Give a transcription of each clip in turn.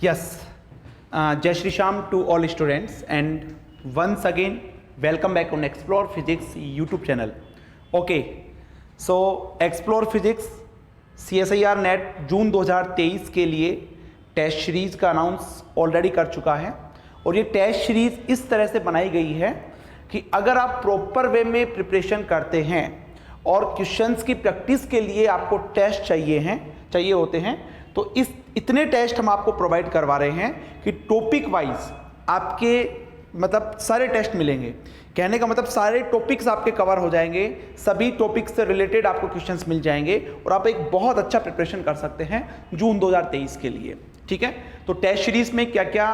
Yes, Jai Shri Sham to all students and once again welcome back on Explore Physics YouTube channel. Okay, so Explore Physics CSIR NET June 2023 के लिए test series का announce already कर चुका है और ये test series इस तरह से बनाई गई है कि अगर आप प्रॉपर वे में प्रिपरेशन करते हैं और क्वेश्चंस की प्रैक्टिस के लिए आपको टेस्ट चाहिए होते हैं तो इतने टेस्ट हम आपको प्रोवाइड करवा रहे हैं कि टॉपिक वाइज आपके मतलब सारे टेस्ट मिलेंगे। कहने का मतलब सारे टॉपिक्स आपके कवर हो जाएंगे, सभी टॉपिक्स से रिलेटेड आपको क्वेश्चंस मिल जाएंगे और आप एक बहुत अच्छा प्रिपरेशन कर सकते हैं जून 2023 के लिए। ठीक है, तो टेस्ट सीरीज में क्या क्या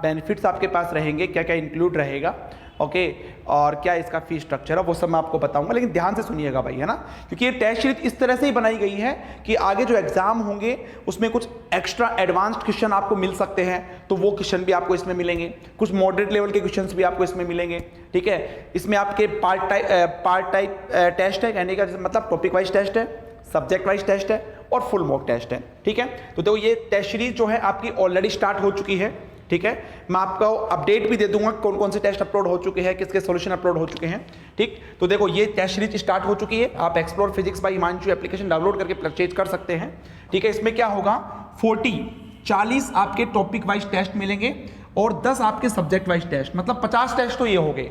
बेनिफिट्स आपके पास रहेंगे, क्या क्या इंक्लूड रहेगा, ओके, और क्या इसका फीस स्ट्रक्चर है वो सब मैं आपको बताऊंगा, लेकिन ध्यान से सुनिएगा भाई, है ना, क्योंकि ये टेस्ट सीरीज इस तरह से ही बनाई गई है कि आगे जो एग्जाम होंगे उसमें कुछ एक्स्ट्रा एडवांस्ड क्वेश्चन आपको मिल सकते हैं, तो वो क्वेश्चन भी आपको इसमें मिलेंगे, कुछ मॉडरेट लेवल के क्वेश्चंस भी आपको इसमें मिलेंगे। ठीक है, इसमें आपके पार्ट टाइप टेस्ट है, कहने का मतलब टॉपिक वाइज टेस्ट है, सब्जेक्ट वाइज टेस्ट है और फुल मॉक टेस्ट है। ठीक है, तो देखो ये टेस्ट सीरीज जो है आपकी ऑलरेडी स्टार्ट हो चुकी है। ठीक है, मैं आपको अपडेट भी दे दूंगा कौन कौन से टेस्ट अपलोड हो चुके हैं, किसके सॉल्यूशन अपलोड हो चुके हैं। ठीक, तो देखो ये टेस्ट सीरीज स्टार्ट हो चुकी है, आप explore physics bye Himanshu application download करके परचेज कर सकते हैं। ठीक है, इसमें क्या होगा 40 आपके टॉपिक वाइज टेस्ट मिलेंगे और 10 आपके सब्जेक्ट वाइज टेस्ट, मतलब 50 टेस्ट तो ये हो गए।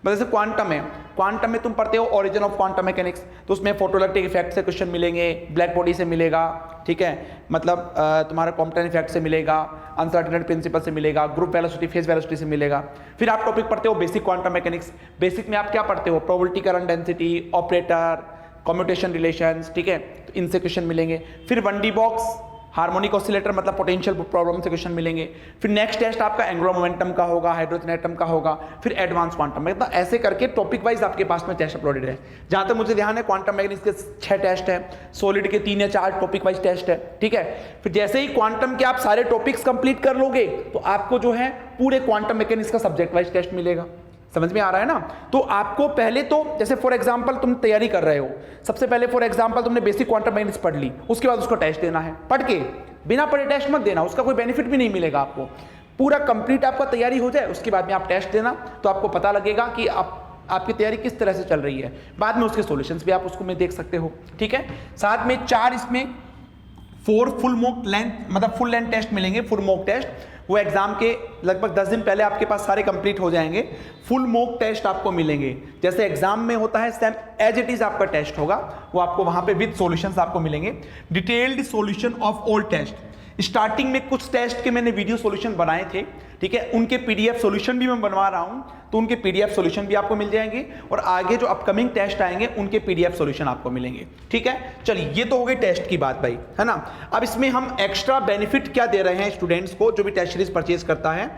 जैसे क्वांटम में तुम पढ़ते हो ओरिजिन ऑफ क्वांटम मैकेनिक्स, तो उसमें फोटोइलेक्ट्रिक इफेक्ट से क्वेश्चन मिलेंगे, ब्लैक बॉडी से मिलेगा, ठीक है, मतलब तुम्हारा कॉम्पटन इफेक्ट से मिलेगा, अनसर्टेनिटी प्रिंसिपल से मिलेगा, ग्रुप वेलोसिटी, फेज वेलोसिटी से मिलेगा। फिर आप टॉपिक पढ़ते हो बेसिक क्वांटम मैकेनिक्स, बेसिक में आप क्या पढ़ते हो, probability, current density, operator, commutation relations, ठीक है, तो इनसे क्वेश्चन मिलेंगे। फिर 1D बॉक्स, हार्मोनिक ऑसिलेटर मतलब पोटेंशियल प्रॉब्लम से क्वेश्चन मिलेंगे। फिर नेक्स्ट टेस्ट आपका एंगुलर मोमेंटम का होगा, हाइड्रोजन एटम का होगा, फिर एडवांस क्वांटम में, मतलब ऐसे करके टॉपिक वाइज आपके पास में टेस्ट अपलोडेड है। जहां तक मुझे ध्यान है क्वांटम मैकेनिक्स के 6 टेस्ट है, सॉलिड के 3 या 4 टॉपिक वाइज टेस्ट है। ठीक है, फिर जैसे ही क्वांटम के आप सारे टॉपिक्स कंप्लीट कर लोगे तो आपको जो है पूरे क्वांटम मैकेनिक्स का सब्जेक्ट वाइज टेस्ट मिलेगा। समझ में आ रहा है ना? तो आपको पहले तो जैसे फॉर एग्जांपल तुम तैयारी कर रहे हो, सबसे पहले फॉर एग्जांपल तुमने बेसिक क्वांटम मैकेनिक्स पढ़ ली, उसके बाद उसको टेस्ट देना है। पढ़ के बिना पढ़े टेस्ट मत देना, उसका कोई बेनिफिट भी नहीं मिलेगा आपको। पूरा कंप्लीट आपका तैयारी हो जाए उसके बाद में आप टेस्ट देना, तो आपको पता लगेगा कि आपकी तैयारी किस तरह से चल रही है। बाद में उसके सॉल्यूशंस भी आप उसको में देख सकते हो। ठीक है, साथ में 4 इसमें 4 फुल मॉक लेंथ मतलब फुल लेंथ टेस्ट मिलेंगे, फुल मॉक टेस्ट, वो एग्जाम के लगभग 10 दिन पहले आपके पास सारे कंप्लीट हो जाएंगे। फुल मॉक टेस्ट आपको मिलेंगे, जैसे एग्जाम में होता है सेम एज इट इज आपका टेस्ट होगा, वो आपको वहां पे विद सॉल्यूशंस आपको मिलेंगे। Detailed solution of all test, starting में कुछ टेस्ट के मैंने वीडियो सॉल्यूशन बनाए थे, ठीक है, उनके पीडीएफ सॉल्यूशन भी मैं बनवा रहा हूं, तो उनके पीडीएफ सॉल्यूशन भी आपको मिल जाएंगे और आगे जो अपकमिंग टेस्ट आएंगे उनके पीडीएफ सॉल्यूशन आपको मिलेंगे। ठीक है, चलिए ये तो हो गई टेस्ट की बात भाई, है ना। अब इसमें हम एक्स्ट्रा बेनिफिट क्या दे रहे हैं स्टूडेंट्स को जो भी टेस्ट सीरीज परचेज करता है,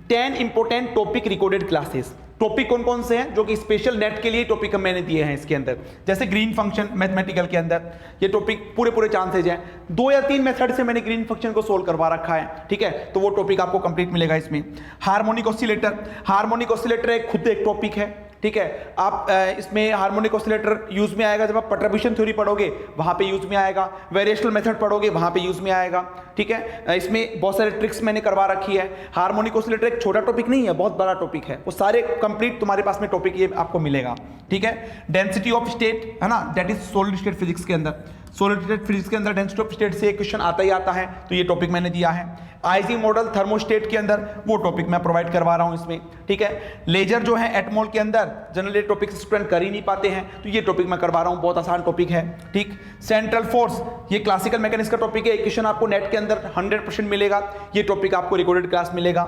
10 important topic recorded classes. Topic कौन कौन से हैं जो कि स्पेशल नेट के लिए टॉपिक मैंने दिए हैं इसके अंदर, जैसे ग्रीन फंक्शन मैथमेटिकल के अंदर ये टॉपिक पूरे चांसेज हैं, 2 या 3 मेथड से मैंने ग्रीन फंक्शन को सोल्व करवा रखा है। ठीक है, तो वो टॉपिक आपको कंप्लीट मिलेगा इसमें। हार्मोनिक ऑसिलेटर एक खुद एक टॉपिक है। ठीक है, आप इसमें हार्मोनिक ऑसिलेटर यूज में आएगा जब आप परटर्बेशन थ्योरी पढ़ोगे, वहां पे यूज में आएगा, वेरिएशनल मेथड पढ़ोगे वहां पे यूज में आएगा। ठीक है, इसमें बहुत सारे ट्रिक्स मैंने करवा रखी है। हार्मोनिक ऑसिलेटर एक छोटा टॉपिक नहीं है, बहुत बड़ा टॉपिक है, वो सारे कंप्लीट तुम्हारे पास में टॉपिक ये आपको मिलेगा। ठीक है, डेंसिटी ऑफ स्टेट, है ना, that is solid state physics के अंदर, सॉलिड स्टेट फिजिक्स के अंदर डेंसिटी ऑफ स्टेट से एक क्वेश्चन आता ही आता है, तो ये टॉपिक मैंने दिया है। आईजी मॉडल थर्मोस्टेट के अंदर वो टॉपिक मैं प्रोवाइड करवा रहा हूं इसमें। ठीक है, लेजर जो है एटमोल के अंदर जनरली टॉपिक स्टूडेंट कर ही नहीं पाते हैं, तो ये टॉपिक मैं करवा रहा हूं, बहुत आसान टॉपिक है। ठीक, सेंट्रल फोर्स ये क्लासिकल मैकेनिक्स का टॉपिक है, क्वेश्चन आपको नेट के अंदर 100% मिलेगा, ये टॉपिक आपको रिकॉर्डेड क्लास मिलेगा।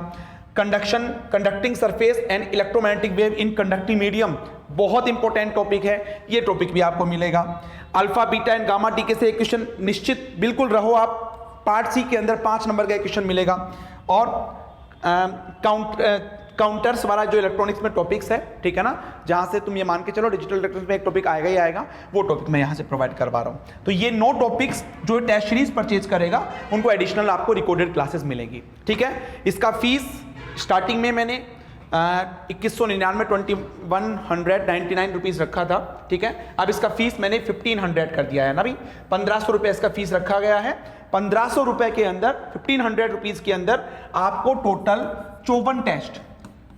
Conducting surface and electromagnetic wave in conducting medium, बहुत इंपॉर्टेंट टॉपिक है, ये टॉपिक भी आपको मिलेगा। Alpha beta and gamma D के से एक क्वेश्चन निश्चित बिल्कुल रहो आप, पार्ट सी के अंदर 5 नंबर का एक क्वेश्चन मिलेगा। और काउंटर्स वाला जो इलेक्ट्रॉनिक्स में टॉपिक्स है, ठीक है ना, जहां से तुम ये मान के चलो डिजिटल इलेक्ट्रॉनिक्स में एक टॉपिक आएगा ही आएगा, वो टॉपिक मैं यहां से प्रोवाइड करवा रहा हूं। तो ये 9 टॉपिक्स जो टेस्ट सीरीज परचेज करेगा उनको एडिशनल आपको रिकॉर्डेड क्लासेस मिलेंगी। ठीक है, इसका फीस स्टार्टिंग में मैंने 2199 2199 रुपीज़ रखा था, ठीक है। अब इसका फीस मैंने 1500 कर दिया है ना भाई, 1500 रुपये इसका फीस रखा गया है। 1500 रुपये के अंदर 1500 रुपीज़ के अंदर आपको टोटल 54 टेस्ट,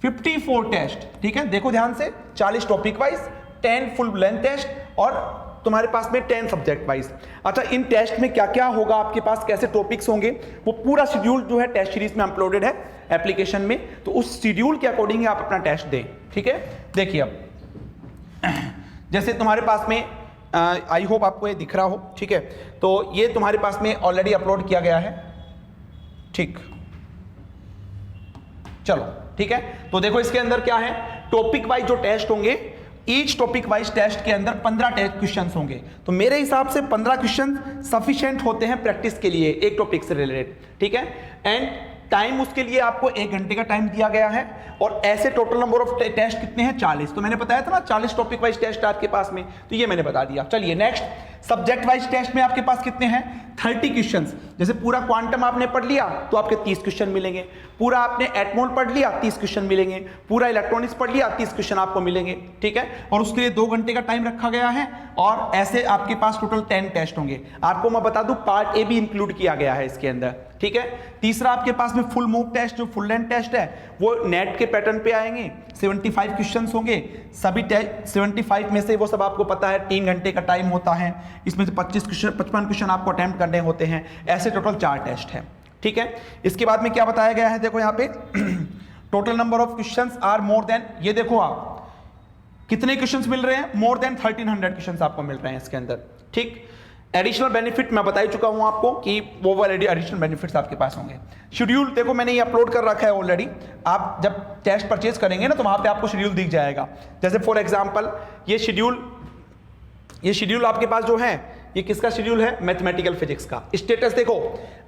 54 टेस्ट, ठीक है। देखो ध्यान से, 40 topic wise, 10 full length test और तुम्हारे पास में 10 सब्जेक्ट वाइज। अच्छा, इन टेस्ट में क्या क्या होगा आपके पास, कैसे टॉपिक्स होंगे, वो पूरा शेड्यूल जो है टेस्ट सीरीज में अपलोडेड है एप्लीकेशन में, तो उस शेड्यूल के अकॉर्डिंग आप अपना टेस्ट दें, ठीक है। देखिए अब जैसे तुम्हारे पास में आई होप आपको ये दिख रहा हो, ठीक है। तो ये तुम्हारे पास में ऑलरेडी अपलोड किया गया है, ठीक, चलो ठीक है। तो देखो इसके अंदर क्या है, टॉपिक वाइज जो टेस्ट होंगे, ईच टॉपिक वाइज टेस्ट के अंदर 15 टेस्ट क्वेश्चंस होंगे। तो मेरे हिसाब से 15 क्वेश्चन सफिशिएंट होते हैं प्रैक्टिस के लिए एक टॉपिक से रिलेटेड, ठीक है। एंड टाइम उसके लिए आपको 1 घंटे का टाइम दिया गया है। और ऐसे टोटल नंबर ऑफ टेस्ट कितने हैं, 40। तो मैंने बताया था ना 40 टॉपिक वाइज टेस्ट आपके पास में, तो ये मैंने बता दिया। चलिए नेक्स्ट, सब्जेक्ट वाइज टेस्ट में आपके पास कितने हैं, 30 क्वेश्चंस। जैसे पूरा क्वांटम आपने पढ़ लिया तो आपके 30 क्वेश्चन मिलेंगे, पूरा आपने एटमोल पढ़ लिया 30 क्वेश्चन मिलेंगे, पूरा इलेक्ट्रॉनिक्स पढ़ लिया 30 क्वेश्चन आपको मिलेंगे, ठीक है। और उसके लिए 2 घंटे का टाइम रखा गया है। और ऐसे आपके पास टोटल 10 टेस्ट होंगे। आपको मैं बता दूं पार्ट ए भी इंक्लूड किया गया है इसके अंदर, ठीक है। तीसरा आपके पास में फुल मॉक टेस्ट, जो फुल लेंथ टेस्ट है वो नेट के पैटर्न पे आएंगे, 75 क्वेश्चंस होंगे। सभी 75 में से वो सब आपको पता है 3 घंटे का टाइम होता है, इसमें से 55 क्वेश्चन आपको अटेम्प्ट करने होते हैं। ऐसे टोटल 4 टेस्ट है, ठीक है। इसके बाद में क्या बताया गया है, देखो यहाँ पे total number of questions are more than, ये देखो आप कितने क्वेश्चंस मिल रहे हैं, मोर देन 1300 क्वेश्चंस आपको मिल रहे हैं इसके अंदर, ठीक। एडिशनल बेनिफिट मैं बता ही चुका हूं आपको कि वो वाले एडिशनल बेनिफिट्स आपके पास होंगे। शेड्यूल देखो मैंने ये अपलोड कर रखा है ऑलरेडी, आप जब टेस्ट परचेज करेंगे ना तो वहां पे आपको शेड्यूल दिख जाएगा। जैसे फॉर एग्जांपल ये शेड्यूल आपके पास जो है, ये किसका शेड्यूल है, मैथमेटिकल फिजिक्स का। स्टेटस देखो,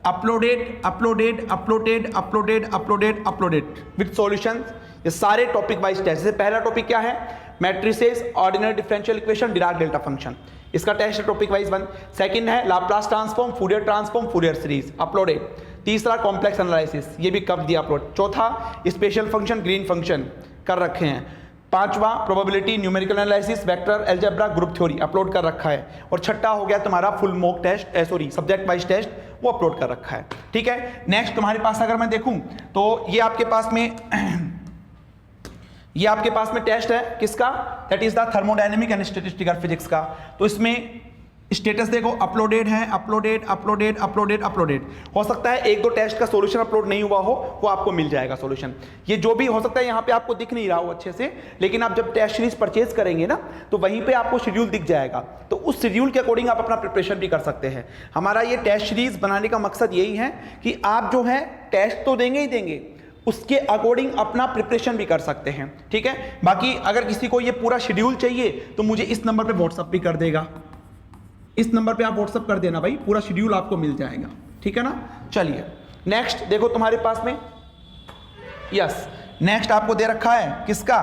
uploaded uploaded uploaded uploaded uploaded uploaded with solutions. ये सारे टॉपिक वाइज टेस्ट। जैसे पहला टॉपिक क्या है, matrices, ordinary differential equation, Dirac delta function, इसका टेस्ट है टॉपिक वाइज 1। सेकंड है Laplace transform, Fourier transform, Fourier series, uploaded. तीसरा कॉम्प्लेक्स एनालिसिस, ये भी कब दिया अपलोड। चौथा स्पेशल फंक्शन, ग्रीन फंक्शन कर रखे हैं। पांचवा probability, numerical analysis, vector algebra, group theory upload कर रखा है। और छठा हो गया तुम्हारा full mock test, subject wise test, वो अपलोड कर रखा है, ठीक है। नेक्स्ट तुम्हारे पास अगर मैं देखूं तो ये आपके पास में टेस्ट है किसका, that is the thermodynamic and statistical physics का। तो इसमें स्टेटस देखो, अपलोडेड है, अपलोडेड अपलोडेड अपलोडेड अपलोडेड। हो सकता है 1-2 टेस्ट का सॉल्यूशन अपलोड नहीं हुआ हो, वो आपको मिल जाएगा सॉल्यूशन। ये जो भी हो सकता है यहाँ पे आपको दिख नहीं रहा हो अच्छे से, लेकिन आप जब टेस्ट सीरीज परचेज करेंगे ना तो वहीं पे आपको शेड्यूल दिख जाएगा। तो उस शेड्यूल के अकॉर्डिंग आप अपना प्रिपरेशन भी कर सकते हैं। हमारा ये टेस्ट सीरीज बनाने का मकसद यही है कि आप जो है टेस्ट तो देंगे ही देंगे, उसके अकॉर्डिंग अपना प्रिपरेशन भी कर सकते हैं, ठीक है। बाकी अगर किसी को ये पूरा शेड्यूल चाहिए तो मुझे इस नंबर पे व्हाट्सअप भी कर देगा, इस नंबर पे आप व्हाट्सअप कर देना भाई, पूरा शेड्यूल आपको मिल जाएगा, ठीक है ना। चलिए नेक्स्ट देखो तुम्हारे पास में, यस नेक्स्ट आपको दे रखा है किसका,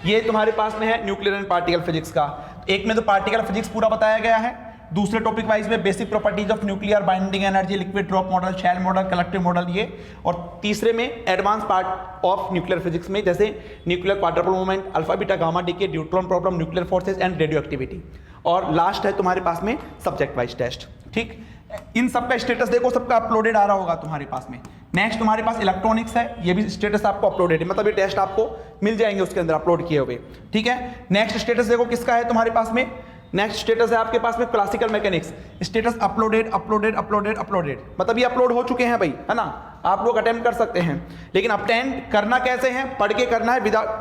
ये तुम्हारे पास में है न्यूक्लियर एंड पार्टिकल फिजिक्स का। एक में तो पार्टिकल फिजिक्स पूरा बताया गया है, दूसरे टॉपिक वाइज में basic properties of nuclear, binding energy, liquid drop model, shell model, collective model ये। और तीसरे में advance part of nuclear physics में जैसे nuclear quadrupole moment, alpha beta gamma decay, neutron problem, nuclear forces and radioactivity. और last है तुम्हारे पास में सब्जेक्ट वाइज टेस्ट, ठीक। इन सब का स्टेटस देखो, सबका अपलोडेड आ रहा होगा तुम्हारे पास में। नेक्स्ट तुम्हारे पास इलेक्ट्रॉनिक्स है, ये भी स्टेटस आपको अपलोडेड है, मतलब ये टेस्ट आपको मिल जाएंगे उसके अंदर अपलोड किए हुए, ठीक है। नेक्स्ट स्टेटस देखो किसका है तुम्हारे पास में, नेक्स्ट स्टेटस है आपके पास में classical mechanics, status uploaded uploaded uploaded uploaded, मतलब ये अपलोड हो चुके हैं भाई, है ना। आप लोग अटेम्प्ट कर सकते हैं, लेकिन अटेम्प्ट करना कैसे है, पढ़ के करना है,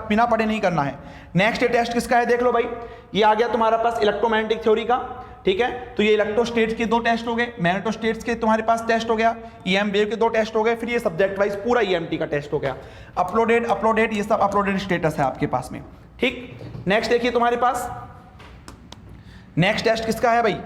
बिना पढ़े नहीं करना है। नेक्स्ट टेस्ट किसका है देख लो भाई, ये आ गया तुम्हारा पास इलेक्ट्रोमैग्नेटिक थ्योरी का, ठीक है। तो ये इलेक्ट्रोस्टेट्स के 2 टेस्ट हो गए, मैग्नेटोस्टेट्स के तुम्हारे पास टेस्ट हो गया, ईएम वेव के 2 टेस्ट हो गए, फिर ये सब्जेक्ट वाइज पूरा ईएमटी का टेस्ट हो गया। अपलोडेड अपलोडेड ये सब अपलोडेड स्टेटस है आपके पास में, ठीक। नेक्स्ट देखिए तुम्हारे पास नेक्स्ट टेस्ट किसका है भाई,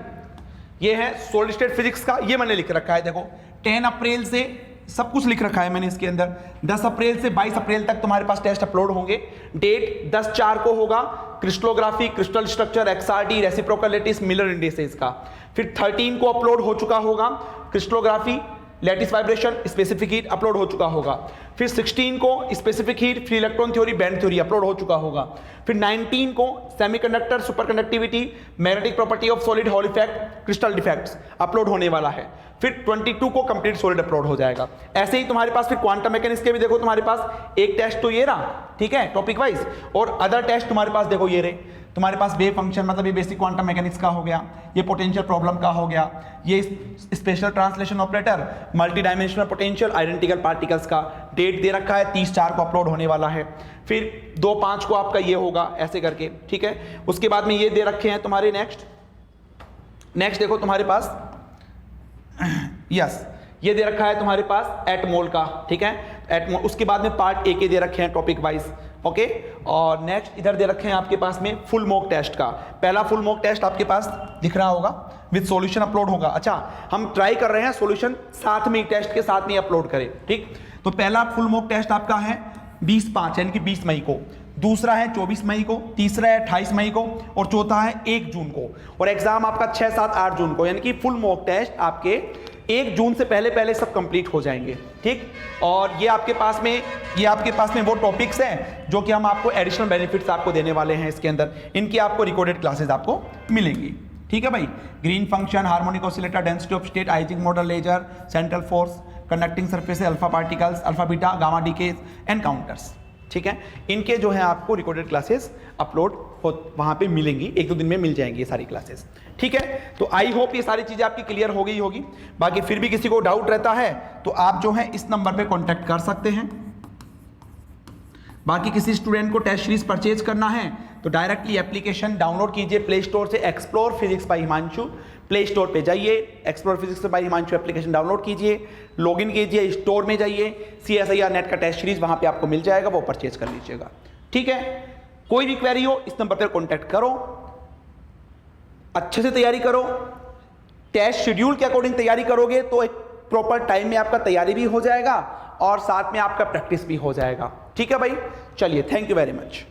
ये है सॉलिड स्टेट फिजिक्स का। ये मैंने लिख रखा है देखो, 10 अप्रैल से सब कुछ लिख रखा है मैंने इसके अंदर। 10 अप्रैल से 22 अप्रैल तक तुम्हारे पास टेस्ट अपलोड होंगे। डेट 10/4 को होगा crystallography, crystal structure, XRT, reciprocal lattice, Miller indices का। फिर 13 को अपलोड हो चुका होगा crystallography, lattice vibration, specific heat upload हो चुका होगा। फिर 16 को specific heat, free electron theory, band theory upload हो चुका होगा। फिर 19 को semiconductor, super conductivity, magnetic property of solid, Hall effect, crystal defects upload होने वाला है। फिर 22 को कंप्लीट सॉलिड अपलोड हो जाएगा। ऐसे ही तुम्हारे पास फिर क्वांटम मैकेनिक्स के भी देखो तुम्हारे पास एक टेस्ट तो ये रहा, ठीक है, टॉपिक वाइज, और अदर टेस्ट तुम्हारे पास देखो ये रहे तुम्हारे पास। वेव फंक्शन मतलब ये बेसिक क्वांटम मैकेनिक्स का हो गया, ये पोटेंशियल प्रॉब्लम का हो गया, ये special translation operator, multi dimensional potential, identical particles का डेट दे रखा है, 30/4 को अपलोड होने वाला है। फिर 2/5 को आपका ये होगा, ऐसे करके, ठीक है। उसके बाद में ये दे रखे हैं तुम्हारे नेक्स्ट देखो तुम्हारे पास यस ये दे रखा है तुम्हारे पास एटमोल का, ठीक है, एटमोल। उसके बाद में पार्ट ए के दे रखे हैं टॉपिक वाइज, ओके। और नेक्स्ट इधर दे रखे हैं आपके पास में फुल मॉक टेस्ट का। पहला फुल मॉक टेस्ट आपके पास दिख रहा होगा, विद सॉल्यूशन अपलोड होगा। अच्छा, हम ट्राई कर रहे हैं सॉल्यूशन साथ में, टेस्ट के साथ में अपलोड करें, ठीक। तो पहला फुल मॉक टेस्ट आपका है 20/5 यानी कि 20 मई को, दूसरा है 24 मई को, तीसरा है 28 मई को, और चौथा है 1 जून को। और एग्जाम आपका 6, 7, 8 जून को, यानी कि फुल मॉक टेस्ट आपके 1 जून से पहले सब कंप्लीट हो जाएंगे, ठीक। और ये आपके पास में वो टॉपिक्स हैं जो कि हम आपको एडिशनल बेनिफिट्स आपको देने वाले हैं इसके अंदर। इनकी आपको रिकॉर्डेड क्लासेस आपको मिलेंगी, ठीक है भाई। Green function, harmonic oscillator, density of state, Ising model, laser, central force, conducting surface, alpha particles, alpha beta, gamma decays, encounters, ठीक है। इनके जो है आपको रिकॉर्डेड क्लासेस अपलोड वहां पे मिलेंगी, 1-2 दिन में मिल जाएंगी ये सारी क्लासेस, ठीक है। तो आई होप ये सारी चीजें आपकी क्लियर हो गई होगी। बाकी फिर भी किसी को डाउट रहता है तो आप जो है इस नंबर पे कांटेक्ट कर सकते हैं। बाकी किसी स्टूडेंट को टेस्ट सीरीज परचेज करना है तो डायरेक्टली एप्लीकेशन डाउनलोड कीजिए प्ले स्टोर से, explore physics bye Himanshu. Play store पे जाइए, explore physics bye Himanshu application download कीजिए, लॉगिन कीजिए, स्टोर में जाइए, CSIR नेट का टेस्ट सीरीज वहां पे आपको मिल जाएगा, वो परचेज कर लीजिएगा, ठीक है। कोई भी क्वेरी हो इस नंबर पर कॉन्टैक्ट करो, अच्छे से तैयारी करो। टेस्ट शेड्यूल के अकॉर्डिंग तैयारी करोगे तो एक प्रॉपर टाइम में आपका तैयारी भी हो जाएगा और साथ में आपका प्रैक्टिस भी हो जाएगा, ठीक है भाई। चलिए, थैंक यू वेरी मच।